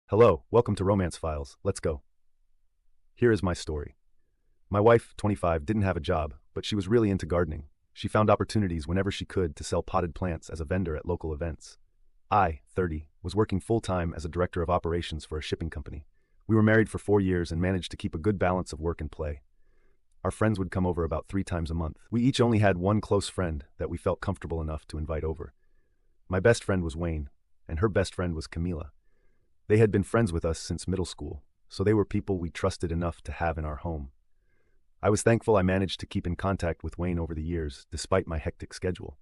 Hello, welcome to Romance Files. Let's go. Here is my story. My wife, 25, didn't have a job, but she was really into gardening. She found opportunities whenever she could to sell potted plants as a vendor at local events. I, 30, was working full-time as a director of operations for a shipping company. We were married for 4 years and managed to keep a good balance of work and play. Our friends would come over about 3 times a month. We each only had one close friend that we felt comfortable enough to invite over. My best friend was Wayne, and her best friend was Camila. They had been friends with us since middle school, so they were people we trusted enough to have in our home. I was thankful I managed to keep in contact with Wayne over the years, despite my hectic schedule.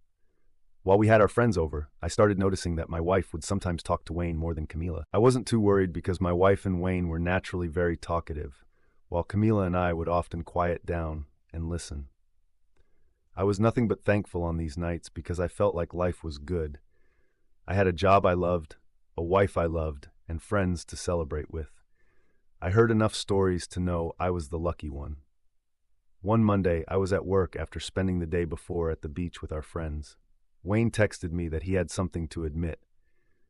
While we had our friends over, I started noticing that my wife would sometimes talk to Wayne more than Camila. I wasn't too worried because my wife and Wayne were naturally very talkative, while Camila and I would often quiet down and listen. I was nothing but thankful on these nights because I felt like life was good. I had a job I loved, a wife I loved, and friends to celebrate with. I heard enough stories to know I was the lucky one. One Monday, I was at work after spending the day before at the beach with our friends. Wayne texted me that he had something to admit.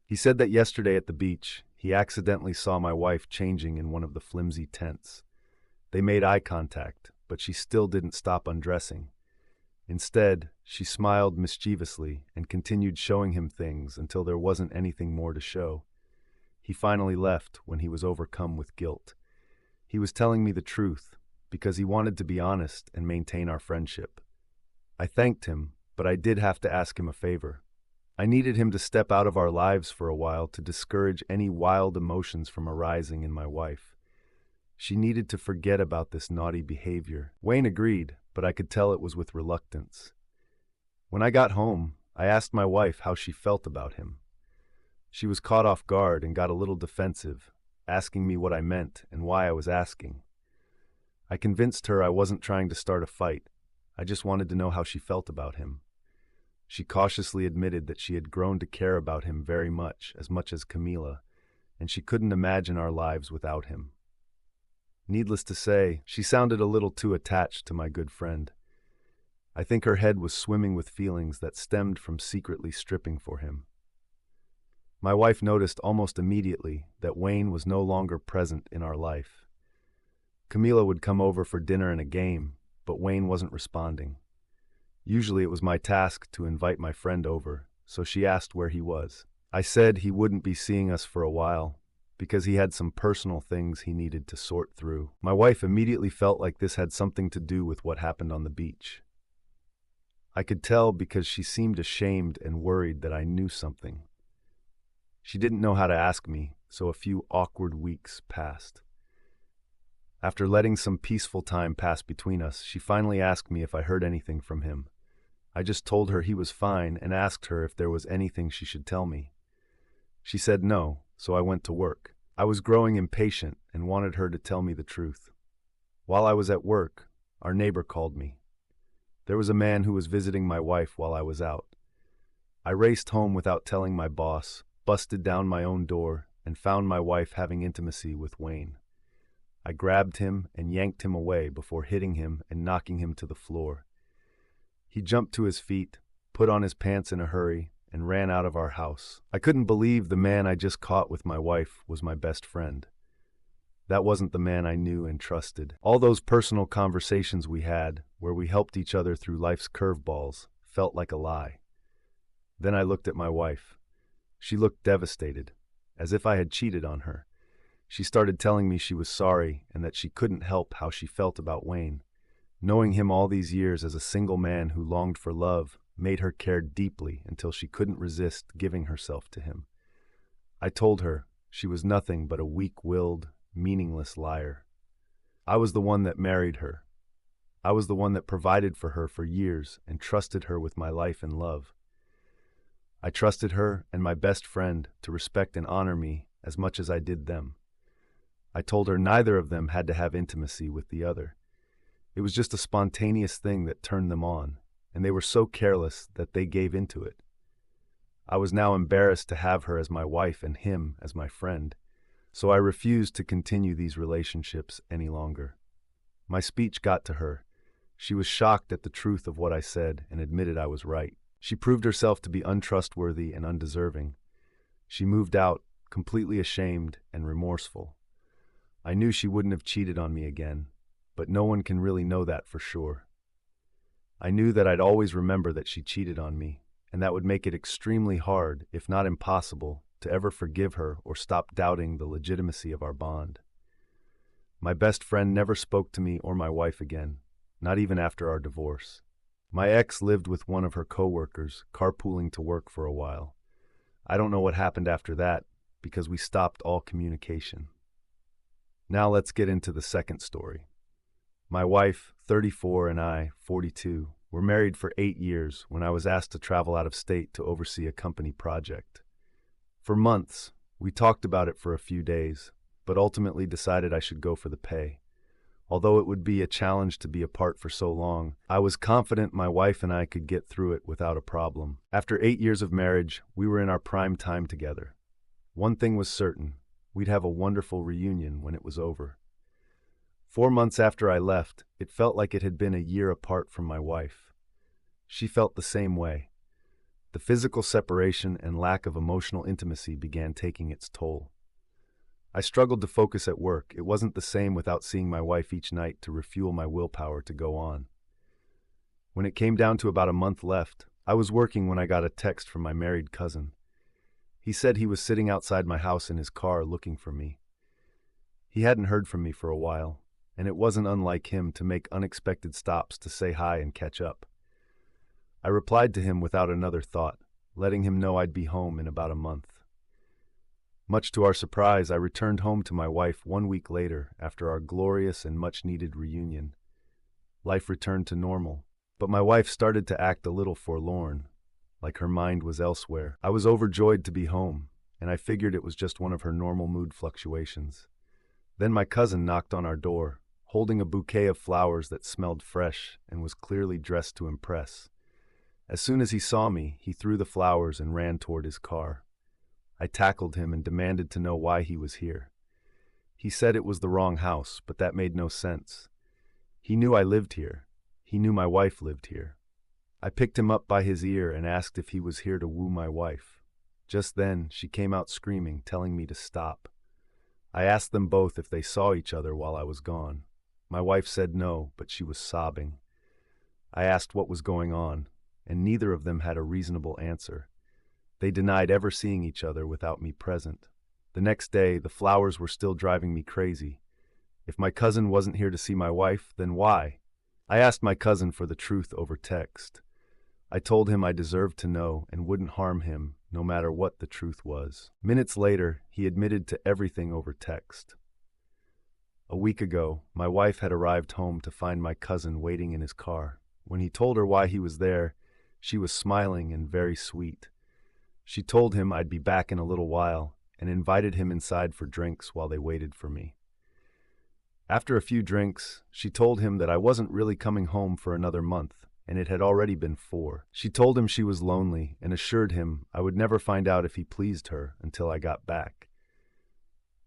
He said that yesterday at the beach, he accidentally saw my wife changing in one of the flimsy tents. They made eye contact, but she still didn't stop undressing. Instead, she smiled mischievously and continued showing him things until there wasn't anything more to show. He finally left when he was overcome with guilt. He was telling me the truth because he wanted to be honest and maintain our friendship. I thanked him, but I did have to ask him a favor. I needed him to step out of our lives for a while to discourage any wild emotions from arising in my wife. She needed to forget about this naughty behavior. Wayne agreed, but I could tell it was with reluctance. When I got home, I asked my wife how she felt about him. She was caught off guard and got a little defensive, asking me what I meant and why I was asking. I convinced her I wasn't trying to start a fight. I just wanted to know how she felt about him. She cautiously admitted that she had grown to care about him very much as Camila, and she couldn't imagine our lives without him. Needless to say, she sounded a little too attached to my good friend. I think her head was swimming with feelings that stemmed from secretly stripping for him. My wife noticed almost immediately that Wayne was no longer present in our life. Camila would come over for dinner and a game, but Wayne wasn't responding. Usually it was my task to invite my friend over, so she asked where he was. I said he wouldn't be seeing us for a while, because he had some personal things he needed to sort through. My wife immediately felt like this had something to do with what happened on the beach. I could tell because she seemed ashamed and worried that I knew something. She didn't know how to ask me, so a few awkward weeks passed. After letting some peaceful time pass between us, she finally asked me if I heard anything from him. I just told her he was fine and asked her if there was anything she should tell me. She said no, so I went to work. I was growing impatient and wanted her to tell me the truth. While I was at work, our neighbor called me. There was a man who was visiting my wife while I was out. I raced home without telling my boss, busted down my own door, and found my wife having intimacy with Wayne. I grabbed him and yanked him away before hitting him and knocking him to the floor. He jumped to his feet, put on his pants in a hurry, and ran out of our house. I couldn't believe the man I just caught with my wife was my best friend. That wasn't the man I knew and trusted. All those personal conversations we had, where we helped each other through life's curveballs, felt like a lie. Then I looked at my wife. She looked devastated, as if I had cheated on her. She started telling me she was sorry and that she couldn't help how she felt about Wayne. Knowing him all these years as a single man who longed for love made her care deeply until she couldn't resist giving herself to him. I told her she was nothing but a weak-willed, meaningless liar. I was the one that married her. I was the one that provided for her for years and trusted her with my life and love. I trusted her and my best friend to respect and honor me as much as I did them. I told her neither of them had to have intimacy with the other. It was just a spontaneous thing that turned them on, and they were so careless that they gave into it. I was now embarrassed to have her as my wife and him as my friend, so I refused to continue these relationships any longer. My speech got to her. She was shocked at the truth of what I said and admitted I was right. She proved herself to be untrustworthy and undeserving. She moved out, completely ashamed and remorseful. I knew she wouldn't have cheated on me again, but no one can really know that for sure. I knew that I'd always remember that she cheated on me, and that would make it extremely hard, if not impossible, to ever forgive her or stop doubting the legitimacy of our bond. My best friend never spoke to me or my wife again, not even after our divorce. My ex lived with one of her coworkers, carpooling to work for a while. I don't know what happened after that, because we stopped all communication. Now let's get into the second story. My wife, 34, and I, 42, were married for 8 years when I was asked to travel out of state to oversee a company project. For months, we talked about it for a few days, but ultimately decided I should go for the pay. Although it would be a challenge to be apart for so long, I was confident my wife and I could get through it without a problem. After 8 years of marriage, we were in our prime time together. One thing was certain, we'd have a wonderful reunion when it was over. 4 months after I left, it felt like it had been a year apart from my wife. She felt the same way. The physical separation and lack of emotional intimacy began taking its toll. I struggled to focus at work. It wasn't the same without seeing my wife each night to refuel my willpower to go on. When it came down to about a month left, I was working when I got a text from my married cousin. He said he was sitting outside my house in his car looking for me. He hadn't heard from me for a while, and it wasn't unlike him to make unexpected stops to say hi and catch up. I replied to him without another thought, letting him know I'd be home in about a month. Much to our surprise, I returned home to my wife 1 week later after our glorious and much-needed reunion. Life returned to normal, but my wife started to act a little forlorn, like her mind was elsewhere. I was overjoyed to be home, and I figured it was just one of her normal mood fluctuations. Then my cousin knocked on our door, holding a bouquet of flowers that smelled fresh and was clearly dressed to impress. As soon as he saw me, he threw the flowers and ran toward his car. I tackled him and demanded to know why he was here. He said it was the wrong house, but that made no sense. He knew I lived here. He knew my wife lived here. I picked him up by his ear and asked if he was here to woo my wife. Just then, she came out screaming, telling me to stop. I asked them both if they saw each other while I was gone. My wife said no, but she was sobbing. I asked what was going on, and neither of them had a reasonable answer. They denied ever seeing each other without me present. The next day, the flowers were still driving me crazy. If my cousin wasn't here to see my wife, then why? I asked my cousin for the truth over text. I told him I deserved to know and wouldn't harm him, no matter what the truth was. Minutes later, he admitted to everything over text. A week ago, my wife had arrived home to find my cousin waiting in his car. When he told her why he was there, she was smiling and very sweet. She told him I'd be back in a little while and invited him inside for drinks while they waited for me. After a few drinks, she told him that I wasn't really coming home for another month, and it had already been 4. She told him she was lonely and assured him I would never find out if he pleased her until I got back.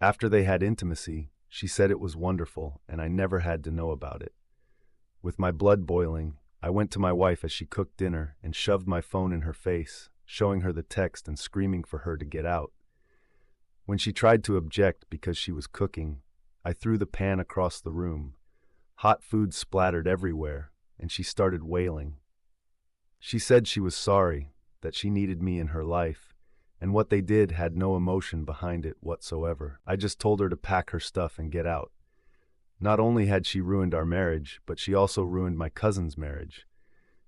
After they had intimacy, she said it was wonderful and I never had to know about it. With my blood boiling, I went to my wife as she cooked dinner and shoved my phone in her face, showing her the text and screaming for her to get out. When she tried to object because she was cooking, I threw the pan across the room. Hot food splattered everywhere, and she started wailing. She said she was sorry, that she needed me in her life, and what they did had no emotion behind it whatsoever. I just told her to pack her stuff and get out. Not only had she ruined our marriage, but she also ruined my cousin's marriage.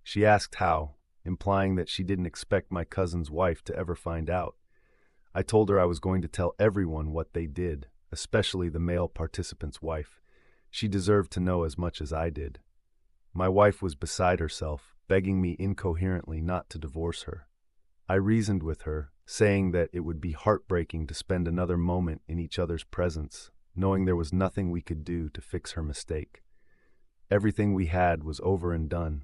She asked how, implying that she didn't expect my cousin's wife to ever find out. I told her I was going to tell everyone what they did, especially the male participant's wife. She deserved to know as much as I did. My wife was beside herself, begging me incoherently not to divorce her. I reasoned with her, saying that it would be heartbreaking to spend another moment in each other's presence, knowing there was nothing we could do to fix her mistake. Everything we had was over and done.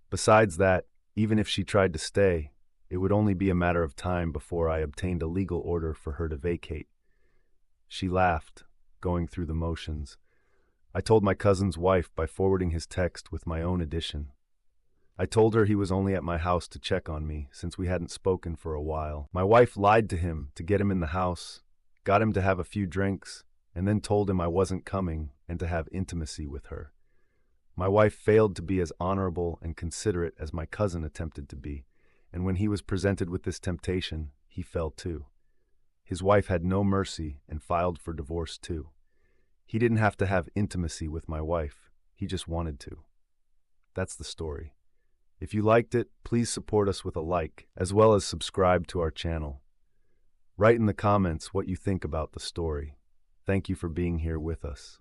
Besides that, even if she tried to stay, it would only be a matter of time before I obtained a legal order for her to vacate. She laughed, going through the motions. I told my cousin's wife by forwarding his text with my own addition. I told her he was only at my house to check on me, since we hadn't spoken for a while. My wife lied to him to get him in the house, got him to have a few drinks, and then told him I wasn't coming and to have intimacy with her. My wife failed to be as honorable and considerate as my cousin attempted to be, and when he was presented with this temptation, he fell too. His wife had no mercy and filed for divorce too. He didn't have to have intimacy with my wife, he just wanted to. That's the story. If you liked it, please support us with a like, as well as subscribe to our channel. Write in the comments what you think about the story. Thank you for being here with us.